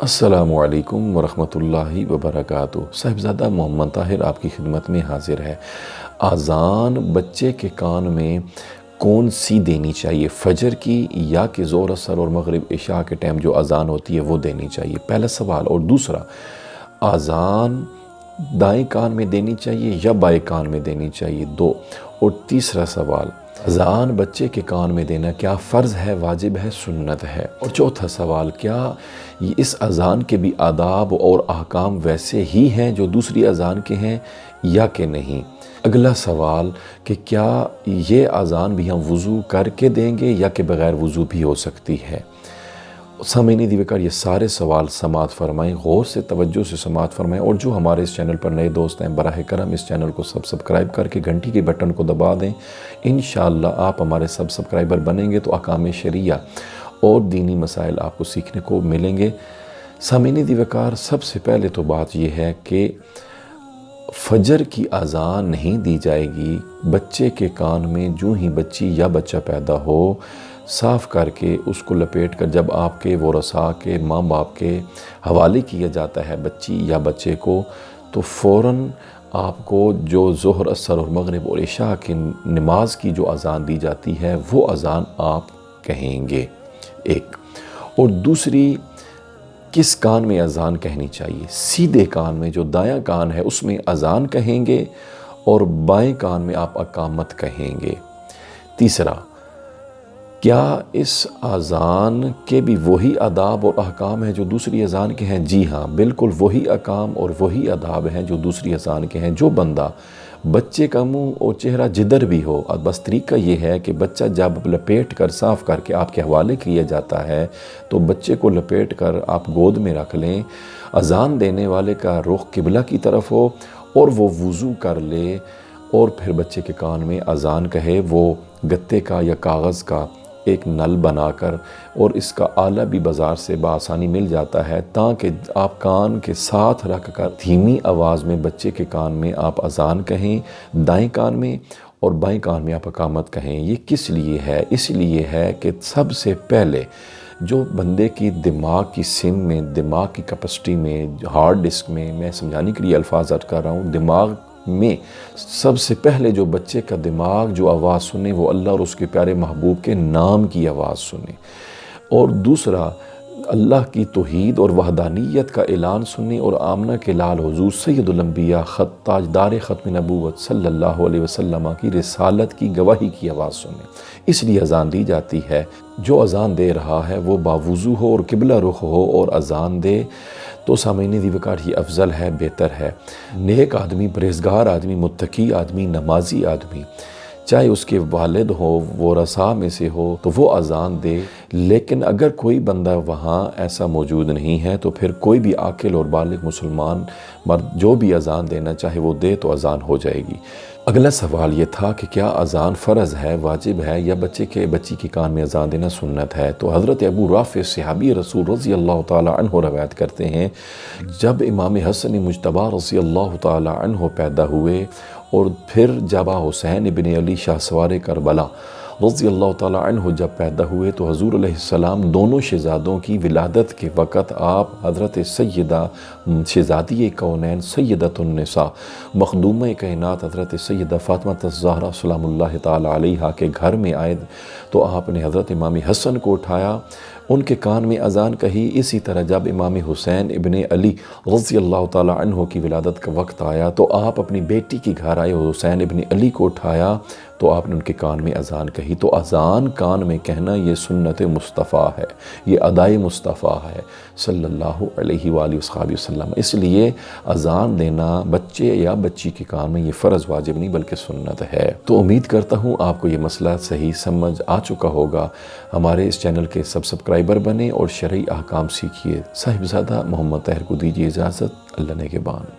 السلام علیکم ورحمۃ اللہ وبرکاتہ۔ صاحبزادہ محمد طاہر آپ کی خدمت میں حاضر ہے۔ اذان بچے کے کان میں کون سی دینی چاہیے، فجر کی یا کہ ظہر اثر اور مغرب عشاء کے ٹائم جو اذان ہوتی ہے وہ دینی چاہیے، پہلا سوال۔ اور دوسرا، اذان دائیں کان میں دینی چاہیے یا بائیں کان میں دینی چاہیے، دو۔ اور تیسرا سوال، اذان بچے کے کان میں دینا کیا فرض ہے، واجب ہے، سنت ہے؟ اور چوتھا سوال، کیا اس اذان کے بھی آداب اور احکام ویسے ہی ہیں جو دوسری اذان کے ہیں یا کہ نہیں؟ اگلا سوال کہ کیا یہ اذان بھی ہم وضو کر کے دیں گے یا کہ بغیر وضو بھی ہو سکتی ہے؟ سامعین دیوکار، یہ سارے سوال سماعت فرمائیں، غور سے توجہ سے سماعت فرمائیں، اور جو ہمارے اس چینل پر نئے دوست ہیں براہ کرم اس چینل کو سبسکرائب کر کے گھنٹی کے بٹن کو دبا دیں۔ انشاءاللہ آپ ہمارے سبسکرائبر بنیں گے تو احکام شریعہ اور دینی مسائل آپ کو سیکھنے کو ملیں گے۔ سامعین دیوکار، سب سے پہلے تو بات یہ ہے کہ فجر کی اذان نہیں دی جائے گی بچے کے کان میں جو ہی بچی یا بچہ پیدا ہو، صاف کر کے اس کو لپیٹ کر جب آپ کے ورثاء کے ماں باپ کے حوالے کیا جاتا ہے بچی یا بچے کو، تو فوراً آپ کو جو ظہر اثر اور مغرب اور عشاء کی نماز کی جو اذان دی جاتی ہے وہ اذان آپ کہیں گے، ایک۔ اور دوسری، کس کان میں اذان کہنی چاہیے؟ سیدھے کان میں، جو دایاں کان ہے اس میں اذان کہیں گے اور بائیں کان میں آپ اقامت کہیں گے۔ تیسرا، کیا اس اذان کے بھی وہی آداب اور احکام ہیں جو دوسری اذان کے ہیں؟ جی ہاں، بالکل وہی احکام اور وہی آداب ہیں جو دوسری اذان کے ہیں۔ جو بندہ بچے کا منہ اور چہرہ جدھر بھی ہو، بس طریقہ یہ ہے کہ بچہ جب لپیٹ کر صاف کر کے آپ کے حوالے کیا جاتا ہے تو بچے کو لپیٹ کر آپ گود میں رکھ لیں، اذان دینے والے کا رخ قبلہ کی طرف ہو اور وہ وضو کر لے اور پھر بچے کے کان میں اذان کہے۔ وہ گتے کا یا کاغذ کا ایک نل بنا کر، اور اس کا آلہ بھی بازار سے بآسانی مل جاتا ہے، تاکہ آپ کان کے ساتھ رکھ کر دھیمی آواز میں بچے کے کان میں آپ اذان کہیں، دائیں کان میں، اور بائیں کان میں آپ اقامت کہیں۔ یہ کس لیے ہے؟ اس لیے ہے کہ سب سے پہلے جو بندے کی دماغ کی سم میں، دماغ کی کیپیسٹی میں، ہارڈ ڈسک میں سمجھانے کے لیے الفاظ ارج کر رہا ہوں، دماغ میں سب سے پہلے جو بچے کا دماغ جو آواز سنے وہ اللہ اور اس کے پیارے محبوب کے نام کی آواز سنے، اور دوسرا اللہ کی توحید اور وحدانیت کا اعلان سنے، اور آمنہ کے لال حضور سید الانبیاء تاجدار ختم نبوت صلی اللہ علیہ وسلم کی رسالت کی گواہی کی آواز سنے۔ اس لیے اذان دی جاتی ہے۔ جو اذان دے رہا ہے وہ باوضو ہو اور قبلہ رخ ہو اور اذان دے تو سامعین دیوکار یہ افضل ہے، بہتر ہے۔ نیک آدمی، پرہیزگار آدمی، متقی آدمی، نمازی آدمی، چاہے اس کے والد ہو، ورثاء میں سے ہو، تو وہ اذان دے۔ لیکن اگر کوئی بندہ وہاں ایسا موجود نہیں ہے تو پھر کوئی بھی عاقل اور بالغ مسلمان مرد جو بھی اذان دینا چاہے وہ دے تو اذان ہو جائے گی۔ اگلا سوال یہ تھا کہ کیا اذان فرض ہے، واجب ہے، یا بچی کے کان میں اذان دینا سنت ہے؟ تو حضرت ابو رافع صحابی رسول رضی اللہ تعالیٰ عنہ روایت کرتے ہیں، جب امام حسن مجتبی رضی اللہ تعالیٰ عنہ پیدا ہوئے اور پھر جب حسین ابن علی شاہ سوار کربلا رضی اللہ تعالیٰ عنہ جب پیدا ہوئے تو حضور علیہ السلام دونوں شہزادوں کی ولادت کے وقت آپ حضرت سیدہ شہزادی کونین سیدۃ النساء مخدومہ کائنات حضرت سیدہ فاطمہ الزہرا سلام اللہ تعالیٰ علیہا کے گھر میں آئے تو آپ نے حضرت امام حسن کو اٹھایا، ان کے کان میں اذان کہی۔ اسی طرح جب امام حسین ابن علی رضی اللہ تعالیٰ عنہ کی ولادت کا وقت آیا تو آپ اپنی بیٹی کے گھر آئے، حسین ابن علی کو اٹھایا تو آپ نے ان کے کان میں اذان کہی۔ تو اذان کان میں کہنا یہ سنت مصطفیٰ ہے، یہ ادائے مصطفیٰ ہے صلی اللہ علیہ وآلہ وسلم۔ اس لیے اذان دینا بچے یا بچی کے کان میں یہ فرض واجب نہیں بلکہ سنت ہے۔ تو امید کرتا ہوں آپ کو یہ مسئلہ صحیح سمجھ آ چکا ہوگا۔ ہمارے اس چینل کے سبسکرائبر بنیں اور شرعی احکام سیکھیے۔ صاحبزادہ محمد طاہر کو دیجیے اجازت، اللہ نگہبان۔